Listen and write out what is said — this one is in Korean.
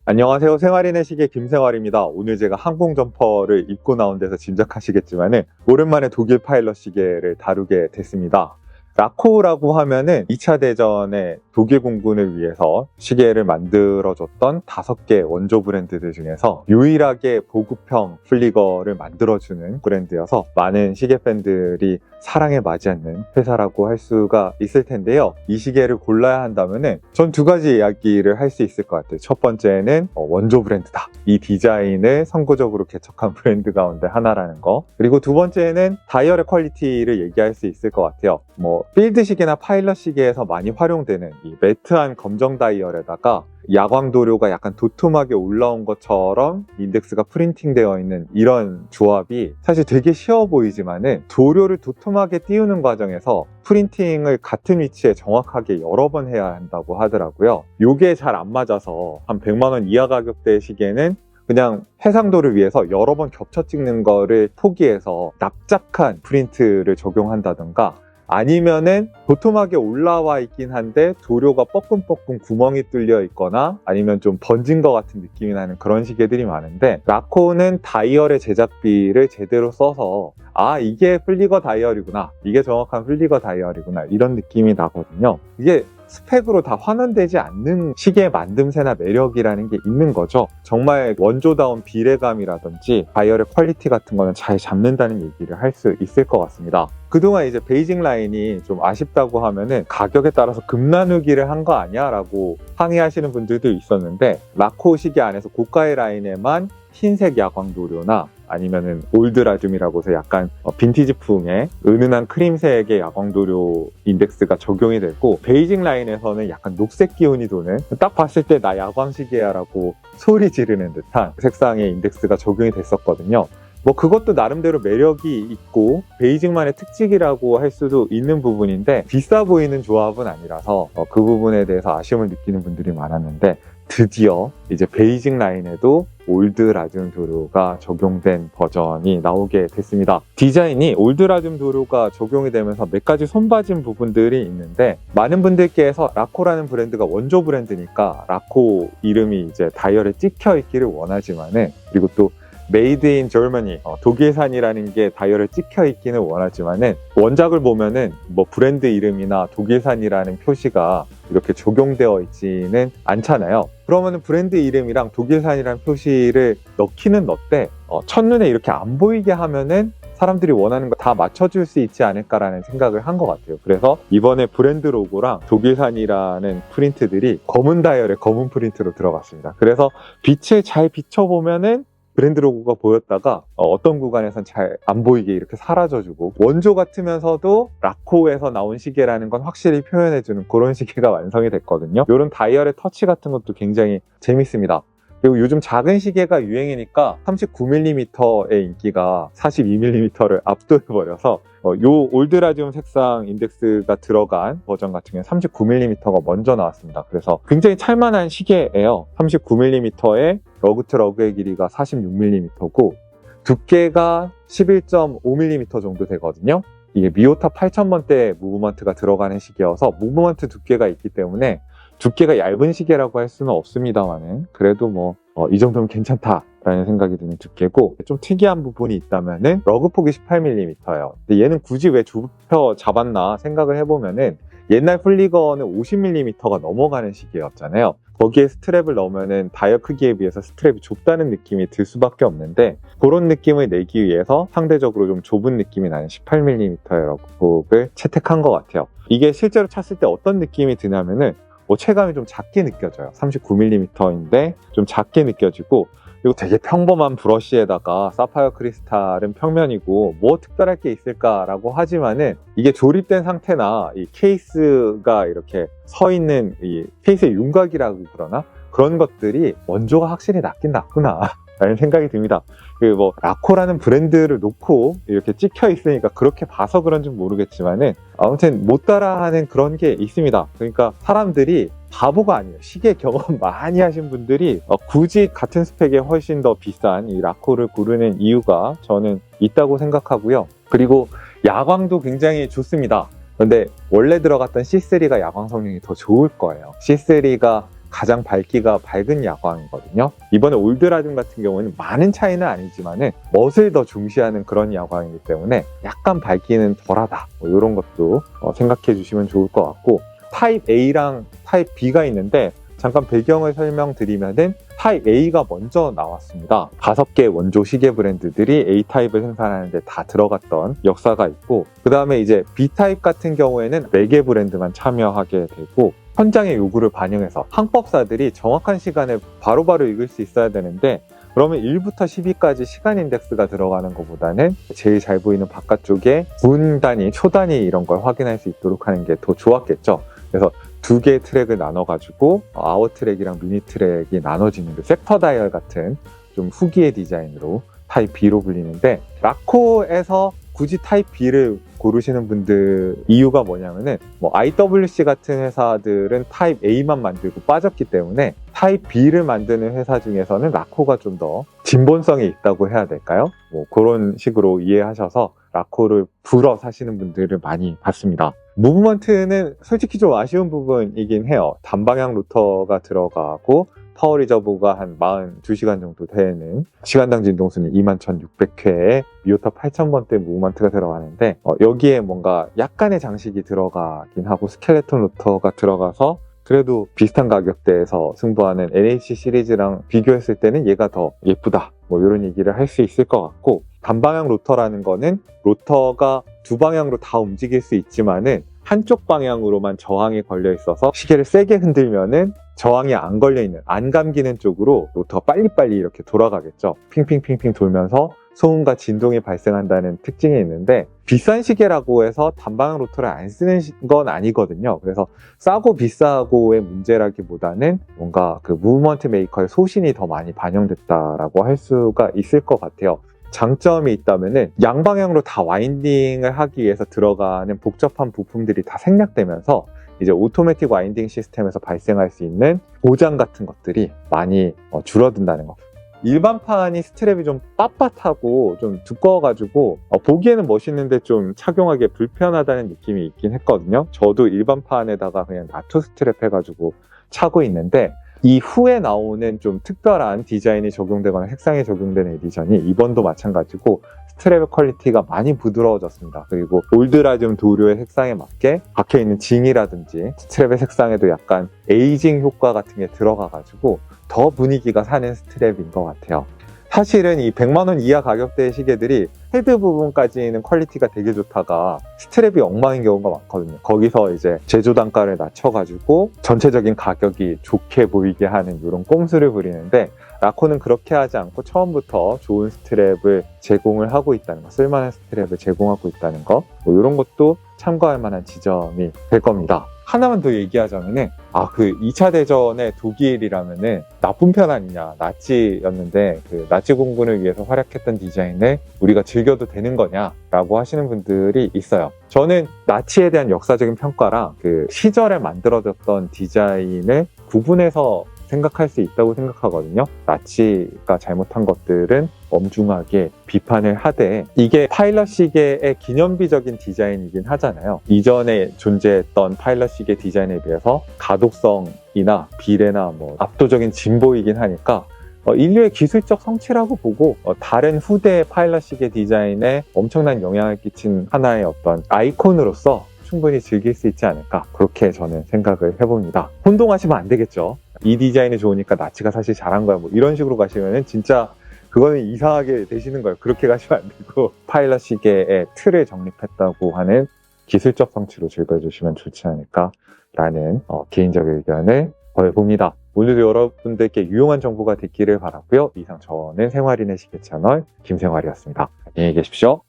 안녕하세요. 생활인의 시계 김생활입니다. 오늘 제가 항공 점퍼를 입고 나온 데서 짐작하시겠지만은 오랜만에 독일 파일럿 시계를 다루게 됐습니다. 라코라고 하면은 2차 대전에 독일 공군을 위해서 시계를 만들어줬던 5개 원조 브랜드들 중에서 유일하게 보급형 플리거를 만들어주는 브랜드여서 많은 시계 팬들이 사랑에 맞지 않는 회사라고 할 수가 있을 텐데요. 이 시계를 골라야 한다면은 전 2가지 이야기를 할 수 있을 것 같아요. 첫 번째는 원조 브랜드다. 이 디자인을 선구적으로 개척한 브랜드 가운데 하나라는 거. 그리고 두 번째는 다이얼의 퀄리티를 얘기할 수 있을 것 같아요. 필드 시계나 파일럿 시계에서 많이 활용되는 이 매트한 검정 다이얼에다가 야광 도료가 약간 도톰하게 올라온 것처럼 인덱스가 프린팅 되어 있는 이런 조합이 사실 되게 쉬워 보이지만은 도료를 도톰하게 띄우는 과정에서 프린팅을 같은 위치에 정확하게 여러 번 해야 한다고 하더라고요. 이게 잘 안 맞아서 한 100만 원 이하 가격대의 시계는 그냥 해상도를 위해서 여러 번 겹쳐 찍는 거를 포기해서 납작한 프린트를 적용한다든가, 아니면은 도톰하게 올라와 있긴 한데 도료가 뻐끔뻐끔 구멍이 뚫려 있거나 아니면 좀 번진 것 같은 느낌이 나는 그런 시계들이 많은데, 라코는 다이얼의 제작비를 제대로 써서 이게 플리거 다이얼이구나, 이게 정확한 플리거 다이얼이구나, 이런 느낌이 나거든요. 이게 스펙으로 다 환원되지 않는 시계 만듦새나 매력이라는 게 있는 거죠. 정말 원조다운 비례감이라든지 다이얼의 퀄리티 같은 거는 잘 잡는다는 얘기를 할 수 있을 것 같습니다. 그동안 이제 베이징 라인이 좀 아쉽다고 하면은 가격에 따라서 급 나누기를 한 거 아니야? 라고 항의하시는 분들도 있었는데, 라코 시계 안에서 고가의 라인에만 흰색 야광 도료나 아니면은 올드라듐이라고 해서 약간 빈티지풍의 은은한 크림색의 야광 도료 인덱스가 적용이 되고, 베이징 라인에서는 약간 녹색 기운이 도는, 딱 봤을 때 나 야광 시계야 라고 소리 지르는 듯한 색상의 인덱스가 적용이 됐었거든요. 그것도 나름대로 매력이 있고 베이징만의 특징이라고 할 수도 있는 부분인데, 비싸 보이는 조합은 아니라서 그 부분에 대해서 아쉬움을 느끼는 분들이 많았는데, 드디어 이제 베이징 라인에도 올드라듐 도료가 적용된 버전이 나오게 됐습니다. 디자인이 올드라듐 도료가 적용이 되면서 몇 가지 손봐진 부분들이 있는데, 많은 분들께서 라코라는 브랜드가 원조 브랜드니까 라코 이름이 이제 다이얼에 찍혀 있기를 원하지만은, 그리고 또 메이드 인 저머니, 독일산이라는 게 다이얼에 찍혀 있기는 원하지만은, 원작을 보면은 브랜드 이름이나 독일산이라는 표시가 이렇게 적용되어 있지는 않잖아요. 그러면은 브랜드 이름이랑 독일산이라는 표시를 넣기는 넣되 첫눈에 이렇게 안 보이게 하면은 사람들이 원하는 거 다 맞춰줄 수 있지 않을까라는 생각을 한 것 같아요. 그래서 이번에 브랜드 로고랑 독일산이라는 프린트들이 검은 다이얼에 검은 프린트로 들어갔습니다. 그래서 빛을 잘 비춰보면은 브랜드 로고가 보였다가 어떤 구간에선 잘 안 보이게 이렇게 사라져주고, 원조 같으면서도 라코에서 나온 시계라는 건 확실히 표현해주는 그런 시계가 완성이 됐거든요. 이런 다이얼의 터치 같은 것도 굉장히 재밌습니다. 그리고 요즘 작은 시계가 유행이니까 39mm의 인기가 42mm를 압도해버려서 요 올드라듐 색상 인덱스가 들어간 버전 같은 경우는 39mm가 먼저 나왔습니다. 그래서 굉장히 찰만한 시계예요. 39mm에 러그 투 러그의 길이가 46mm고 두께가 11.5mm 정도 되거든요. 이게 미오타 8000번대 무브먼트가 들어가는 시계여서 무브먼트 두께가 있기 때문에 두께가 얇은 시계라고 할 수는 없습니다만은, 그래도 이 정도면 괜찮다라는 생각이 드는 두께고, 좀 특이한 부분이 있다면은 러그 폭이 18mm예요. 근데 얘는 굳이 왜 좁혀 잡았나 생각을 해보면은, 옛날 플리거는 50mm가 넘어가는 시계였잖아요. 거기에 스트랩을 넣으면은 다이얼 크기에 비해서 스트랩이 좁다는 느낌이 들 수밖에 없는데, 그런 느낌을 내기 위해서 상대적으로 좀 좁은 느낌이 나는 18mm의 러그폭을 채택한 것 같아요. 이게 실제로 찼을 때 어떤 느낌이 드냐면은 체감이 좀 작게 느껴져요. 39mm인데 좀 작게 느껴지고, 그리고 되게 평범한 브러쉬에다가 사파이어 크리스탈은 평면이고 특별할 게 있을까라고 하지만은, 이게 조립된 상태나 이 케이스가 이렇게 서 있는 이 케이스의 윤곽이라고 그러나, 그런 것들이 원조가 확실히 낫긴 낫구나 라는 생각이 듭니다. 라코라는 브랜드를 놓고 이렇게 찍혀 있으니까 그렇게 봐서 그런지 모르겠지만은, 아무튼 못 따라하는 그런 게 있습니다. 그러니까 사람들이 바보가 아니에요. 시계 경험 많이 하신 분들이 굳이 같은 스펙에 훨씬 더 비싼 이 라코를 고르는 이유가 저는 있다고 생각하고요. 그리고 야광도 굉장히 좋습니다. 근데 원래 들어갔던 C3가 야광 성능이 더 좋을 거예요. C3가 가장 밝기가 밝은 야광이거든요. 이번에 올드라듐 같은 경우는 많은 차이는 아니지만은 멋을 더 중시하는 그런 야광이기 때문에 약간 밝기는 덜하다. 이런 것도 생각해 주시면 좋을 것 같고, 타입 A랑 타입 B가 있는데 잠깐 배경을 설명드리면은 타입 A가 먼저 나왔습니다. 5개 원조 시계 브랜드들이 A 타입을 생산하는데 다 들어갔던 역사가 있고, 그 다음에 이제 B 타입 같은 경우에는 4개 브랜드만 참여하게 되고, 현장의 요구를 반영해서 항법사들이 정확한 시간에 바로바로 읽을 수 있어야 되는데, 그러면 1부터 10위까지 시간 인덱스가 들어가는 것보다는 제일 잘 보이는 바깥쪽에 분 단위, 초 단위 이런 걸 확인할 수 있도록 하는 게 더 좋았겠죠. 그래서 2개의 트랙을 나눠가지고 아워 트랙이랑 미니 트랙이 나눠지는 그 섹터 다이얼 같은 좀 후기의 디자인으로 타입 B로 불리는데, 라코에서 굳이 타입 B를 고르시는 분들 이유가 뭐냐면은 IWC 같은 회사들은 타입 A만 만들고 빠졌기 때문에 타입 B를 만드는 회사 중에서는 라코가 좀 더 진본성이 있다고 해야 될까요? 그런 식으로 이해하셔서 라코를 불어 사시는 분들을 많이 봤습니다. 무브먼트는 솔직히 좀 아쉬운 부분이긴 해요. 단방향 로터가 들어가고 파워 리저브가 한 42시간 정도 되는 시간당 진동수는 21,600회에 미오터 8,000번대 무브먼트가 들어가는데, 여기에 뭔가 약간의 장식이 들어가긴 하고 스켈레톤 로터가 들어가서 그래도 비슷한 가격대에서 승부하는 NH 시리즈랑 비교했을 때는 얘가 더 예쁘다, 이런 얘기를 할 수 있을 것 같고, 단방향 로터라는 거는 로터가 두 방향으로 다 움직일 수 있지만은 한쪽 방향으로만 저항이 걸려 있어서 시계를 세게 흔들면은 저항이 안 걸려있는, 안 감기는 쪽으로 로터가 빨리빨리 이렇게 돌아가겠죠. 핑핑핑핑 돌면서 소음과 진동이 발생한다는 특징이 있는데, 비싼 시계라고 해서 단방향 로터를 안 쓰는 건 아니거든요. 그래서 싸고 비싸고의 문제라기보다는 뭔가 그 무브먼트 메이커의 소신이 더 많이 반영됐다라고 할 수가 있을 것 같아요. 장점이 있다면은 양방향으로 다 와인딩을 하기 위해서 들어가는 복잡한 부품들이 다 생략되면서 이제 오토매틱 와인딩 시스템에서 발생할 수 있는 고장 같은 것들이 많이 줄어든다는 거. 일반판이 스트랩이 좀 빳빳하고 좀 두꺼워가지고 보기에는 멋있는데 좀 착용하기에 불편하다는 느낌이 있긴 했거든요. 저도 일반판에다가 그냥 나투 스트랩 해가지고 차고 있는데, 이 후에 나오는 좀 특별한 디자인이 적용되거나 색상이 적용되는 에디션이 이번도 마찬가지고 스트랩의 퀄리티가 많이 부드러워졌습니다. 그리고 올드라듐 도료의 색상에 맞게 박혀있는 징이라든지 스트랩의 색상에도 약간 에이징 효과 같은 게 들어가가지고 더 분위기가 사는 스트랩인 것 같아요. 사실은 이 100만원 이하 가격대의 시계들이 헤드 부분까지는 퀄리티가 되게 좋다가 스트랩이 엉망인 경우가 많거든요. 거기서 이제 제조 단가를 낮춰가지고 전체적인 가격이 좋게 보이게 하는 이런 꼼수를 부리는데, 라코는 그렇게 하지 않고 처음부터 좋은 스트랩을 제공을 하고 있다는 거, 쓸만한 스트랩을 제공하고 있다는 거, 이런 것도 참고할 만한 지점이 될 겁니다. 하나만 더 얘기하자면은, 그 2차 대전의 독일이라면은 나쁜 편 아니냐, 나치였는데 그 나치 공군을 위해서 활약했던 디자인을 우리가 즐겨도 되는 거냐라고 하시는 분들이 있어요. 저는 나치에 대한 역사적인 평가랑 그 시절에 만들어졌던 디자인을 구분해서 생각할 수 있다고 생각하거든요. 나치가 잘못한 것들은 엄중하게 비판을 하되, 이게 파일럿 시계의 기념비적인 디자인이긴 하잖아요. 이전에 존재했던 파일럿 시계 디자인에 비해서 가독성이나 비례나 압도적인 진보이긴 하니까 인류의 기술적 성취라고 보고, 다른 후대 파일럿 시계 디자인에 엄청난 영향을 끼친 하나의 어떤 아이콘으로서 충분히 즐길 수 있지 않을까, 그렇게 저는 생각을 해봅니다. 혼동하시면 안 되겠죠. 이 디자인이 좋으니까 나치가 사실 잘한 거야, 이런 식으로 가시면은 진짜 그거는 이상하게 되시는 거예요. 그렇게 가시면 안 되고, 파일럿 시계의 틀을 정립했다고 하는 기술적 성취로 즐겨주시면 좋지 않을까라는 개인적인 의견을 보여봅니다. 오늘도 여러분들께 유용한 정보가 됐기를 바라고요. 이상 저는 생활인의 시계 채널 김생활이었습니다. 안녕히 계십시오.